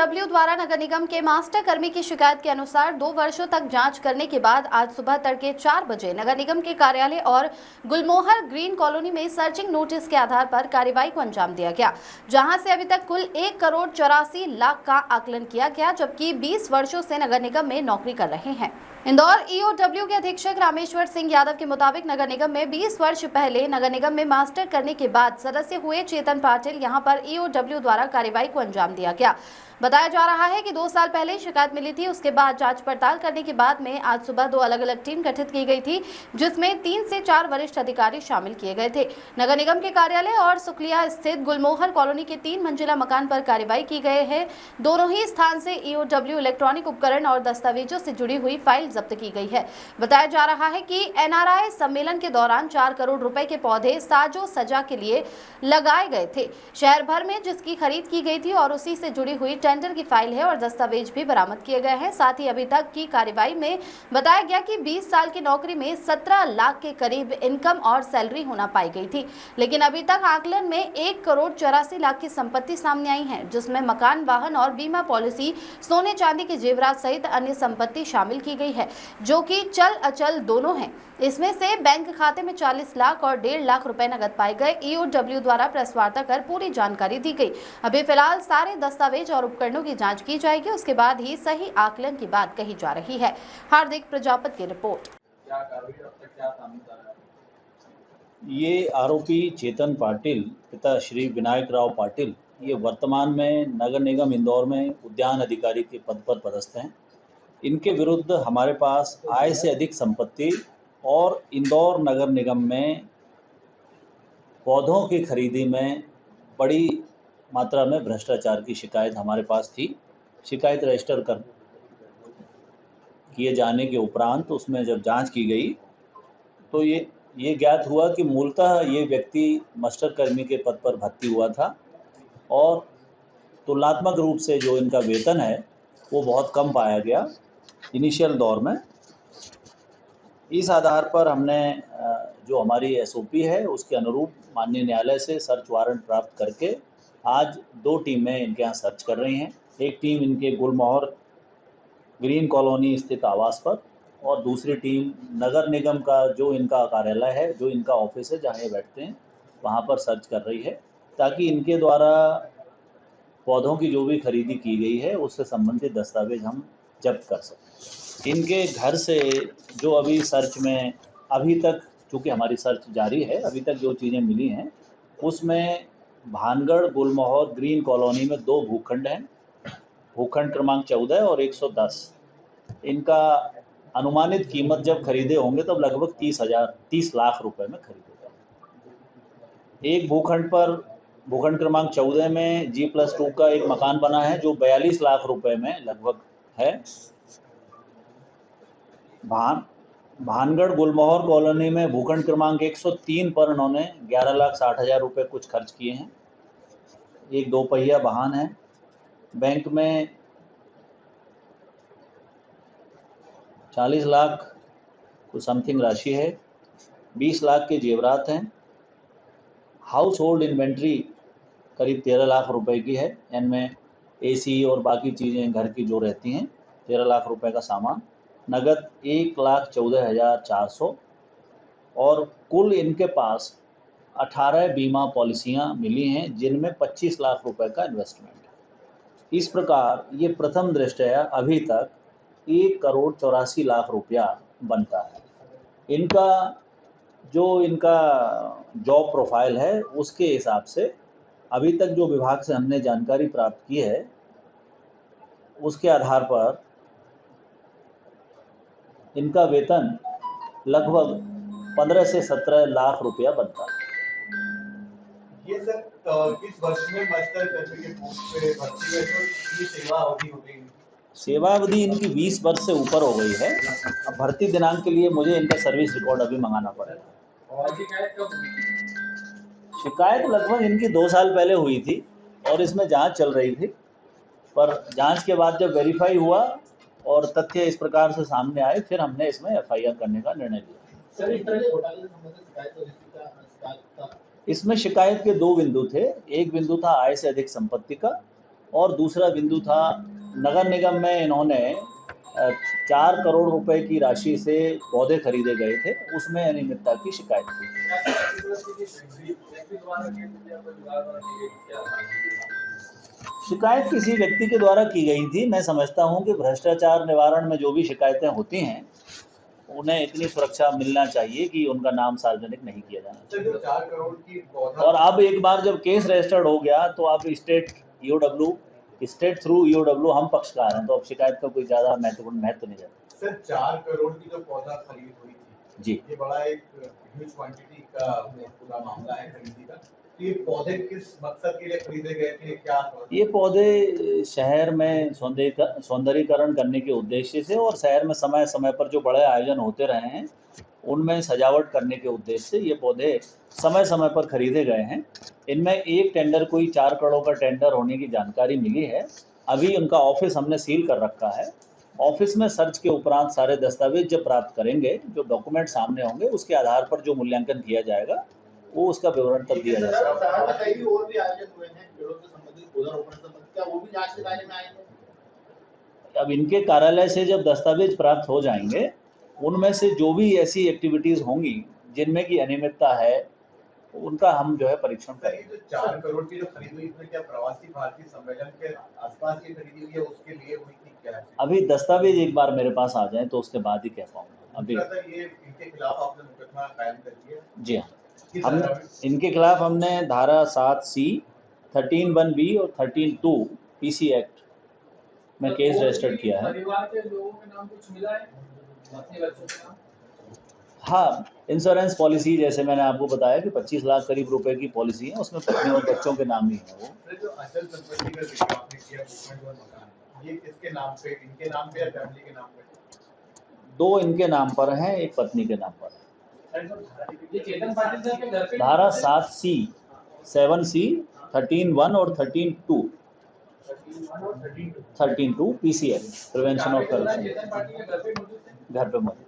EOW द्वारा नगर निगम के master कर्मी की शिकायत के अनुसार 2 वर्षों तक जांच करने के बाद आज सुबह तड़के 4 बजे नगर निगम के कार्यालय और गुलमोहर ग्रीन कॉलोनी में सर्चिंग नोटिस के आधार पर कार्रवाई को अंजाम दिया गया, जहां से अभी तक कुल 1,84,00,000 का आकलन किया गया, जबकि 20 वर्षों से नगर निगम में नौकरी कर रहे हैं। इंदौर ईओडब्ल्यू के अधीक्षक रामेश्वर सिंह यादव के मुताबिक नगर निगम में 20 वर्ष पहले नगर निगम में मास्टर करने के बाद सदस्य हुए चेतन पाटिल यहां पर ईओडब्ल्यू द्वारा कार्रवाई को अंजाम दिया गया। बताया जा रहा है कि 2 साल पहले शिकायत मिली थी, उसके बाद जांच पड़ताल करने के बाद में आज सुबह 2 अलग-अलग टीम गठित की गई थी, जिसमें 3 से 4 वरिष्ठ अधिकारी शामिल किए गए थे। नगर निगम के कार्यालय और सुकलिया स्थित गुलमोहर कॉलोनी के 3 मंजिला मकान पर कार्रवाई की गई है। दोनों ही स्थान से ईओडब्ल्यू इलेक्ट्रॉनिक उपकरण और दस्तावेजों से जुड़ी हुई फाइल जब्त की गई है। बताया जा रहा है कि एनआरआई सम्मेलन के दौरान 4 करोड़ रुपए के पौधे साजो सजा के लिए लगाए गए थे शहर भर में, जिसकी खरीद की गई थी और उसी से जुड़ी हुई टेंडर की फाइल है और दस्तावेज भी बरामद किए गए हैं। साथ ही अभी तक की कार्रवाई में बताया गया कि 20 साल की नौकरी में 17 लाख के करीब इनकम और सैलरी होना पाई गई थी, लेकिन अभी तक आकलन में 1,84,00,000 की संपत्ति सामने आई है, जिसमें मकान, वाहन और बीमा पॉलिसी, सोने चांदी के जेवरात सहित अन्य संपत्ति शामिल की गई है, जो कि चल अचल दोनों हैं। इसमें से बैंक खाते में 40 लाख और 1.5 लाख रुपए नगद पाए गए। ईओडब्ल्यू द्वारा प्रेस वार्ता कर पूरी जानकारी दी गई। अभी फिलहाल सारे दस्तावेज और उपकरणों की जांच की जाएगी, उसके बाद ही सही आकलन की बात कही जा रही है। हार्दिक प्रजापति की रिपोर्ट। ये आरोपी चेतन पाटिल पिता श्री विनायक राव पाटिल ये वर्तमान में नगर निगम इंदौर में उद्यान अधिकारी के पद पर पदस्थ हैं। इनके विरुद्ध हमारे पास आय से अधिक संपत्ति और इंदौर नगर निगम में पौधों की खरीदी में बड़ी मात्रा में भ्रष्टाचार की शिकायत हमारे पास थी। शिकायत रजिस्टर कर किए जाने के उपरांत उसमें जब जांच की गई तो ये ज्ञात हुआ कि मूलतः ये व्यक्ति मास्टर कर्मी के पद पर भर्ती हुआ था और तुलनात्मक रूप से जो इनका वेतन है वो बहुत कम पाया गया इनिशियल दौर में। इस आधार पर हमने जो हमारी एसओपी है उसके अनुरूप माननीय न्यायालय से सर्च वारंट प्राप्त करके आज 2 टीमें इनके यहाँ सर्च कर रही हैं। एक टीम इनके गुलमोहर ग्रीन कॉलोनी स्थित आवास पर और दूसरी टीम नगर निगम का जो इनका कार्यालय है, जो इनका ऑफिस है जहाँ ये बैठते हैं, वहाँ पर सर्च कर रही है, ताकि इनके द्वारा पौधों की जो भी खरीदी की गई है उससे संबंधित दस्तावेज हम जब्त कर सकें। इनके घर से जो अभी सर्च में अभी तक, चूँकि हमारी सर्च जारी है, अभी तक जो चीज़ें मिली हैं उसमें भानगढ़ गुलमोहर ग्रीन कॉलोनी में 2 भूखंड हैं, भूखंड क्रमांक 14 और 110। इनका अनुमानित कीमत जब खरीदे होंगे तब लगभग 30 लाख रुपए में खरीदे गए। एक भूखंड पर भूखंड क्रमांक 14 में G+2 का एक मकान बना है जो 42 लाख रुपए में लगभग है। भानगढ़ गुलमोहर कॉलोनी में भूखंड क्रमांक 103 पर उन्होंने 11,60,000 रुपये कुछ खर्च किए हैं। एक 2 पहिया वाहन है। बैंक में 40 लाख कुछ समथिंग राशि है। 20 लाख के जेवरात हैं। हाउस होल्ड इन्वेंट्री करीब 13 लाख रुपए की है। इनमें एसी और बाकी चीज़ें घर की जो रहती हैं, 13 लाख रुपए का सामान, नगद 1,14,400 और कुल इनके पास 18 बीमा पॉलिसियां मिली हैं जिनमें 25 लाख रुपए का इन्वेस्टमेंट है। इस प्रकार ये प्रथम दृष्टया अभी तक 1,84,00,000 रुपया बनता है। इनका जॉब प्रोफाइल है उसके हिसाब से अभी तक जो विभाग से हमने जानकारी प्राप्त की है उसके आधार पर इनका वेतन लगभग 15 से 17 लाख रुपया बनता है। ये सर किस वर्ष में मास्टर कर्मी के पोस्ट पे भर्ती हुए थे? ये सेवा अवधि हो गई? सेवा अवधि इनकी 20 वर्ष से ऊपर हो गई है। अब भर्ती दिनांक के लिए मुझे इनका सर्विस रिकॉर्ड अभी मंगाना पड़ेगा। और शिकायत कब? शिकायत लगभग इनकी 2 साल पहले हुई थी और इसमें जांच चल रही थी, पर जांच के बाद जब वेरीफाई हुआ और तथ्य इस प्रकार से सामने आए, फिर हमने इसमें एफआईआर करने का निर्णय लिया। सर, इस तरह के घोटाले से संबंधित शिकायत इसमें शिकायत के 2 बिंदु थे। एक बिंदु था आय से अधिक संपत्ति का और दूसरा बिंदु था नगर निगम में इन्होंने 4 करोड़ रुपए की राशि से पौधे खरीदे गए थे, उसमें अनियमितता की शिकायत थी। शिकायत किसी व्यक्ति के द्वारा की गई थी। मैं समझता हूं कि भ्रष्टाचार निवारण में जो भी शिकायतें होती हैं उन्हें इतनी सुरक्षा मिलना चाहिए कि उनका नाम सार्वजनिक नहीं किया जाना चाहिए। 4 करोड़ की पौधा और अब एक बार जब केस रजिस्टर्ड हो गया तो अब स्टेट थ्रू ईओडब्ल्यू हम पक्षकार हैं, तो अब शिकायत का कोई ज़्यादा महत्व नहीं जाता। सर 4 करोड़ की जो पौधा खरीद हुई थी जी, ये बड़ा एक ह्यूज क्वांटिटी का पूरा मामला है खरीदी का। तो ये पौधे किस मकसद के लिए खरीदे गए थे, क्या ये पौधे शहर में सौंदर्यीकरण करने के उद्देश्य से और शहर में समय समय पर जो बड़े आयोजन होते रहे हैं उनमें सजावट करने के उद्देश्य से ये पौधे समय समय पर खरीदे गए हैं। इनमें एक टेंडर कोई 4 करोड़ का टेंडर होने की जानकारी मिली है। अभी उनका ऑफिस हमने सील कर रखा है। ऑफिस में सर्च के उपरांत सारे दस्तावेज जब प्राप्त करेंगे, जो डॉक्यूमेंट सामने होंगे, उसके आधार पर जो मूल्यांकन किया जाएगा वो उसका विवरण तब दिया जाएगा। और भी आयोजन हुए हैं पेड़ों से संबंधित, पौधारोपण से संबंधित, क्या वो भी जांच के दायरे में आएंगे? अब इनके कार्यालय से जब दस्तावेज प्राप्त हो जाएंगे, उनमें से जो भी ऐसी एक्टिविटीज़ होंगी जिनमें की अनियमितता है उनका हम जो है परीक्षण करेंगे। 4 करोड़ की जो खरीदी हुई इसमें क्या प्रवासी भारतीय सम्मेलन के आसपास की खरीदी हुई है, उसके लिए हुई थी क्या? अभी दस्तावेज एक बार मेरे पास आ जाए तो उसके बाद ही कह पाऊंगा। अभी ये इनके खिलाफ आपने मुकदमा कायम कर दिया? जी हाँ, हम इनके खिलाफ हमने धारा 7C, 13(1)(b) और 13(2) PC एक्ट में केस रजिस्टर्ड किया है। परिवार के लोगों के नाम कुछ मिला है, अपने बच्चों के नाम? हाँ, इंश्योरेंस पॉलिसी जैसे मैंने आपको बताया कि 25 लाख करीब रुपए की पॉलिसी है, उसमें पत्नी और बच्चों के नाम ही है। वो जो अचल संपत्ति का जिक्र आपने किया, भूखंड और मकान, ये किसके नाम पे, इनके नाम पे या फैमिली के नाम पे? 2 इनके नाम पर हैं, एक पत्नी के नाम पर है। ये चेतन पाटिल साहब के घर पे धारा 7C, 7C, 13(1) और 13(2) 13(2) PC act, prevention of corruption, Chetan Patil के घर पे मौजूद थे। घर पे मौजूद।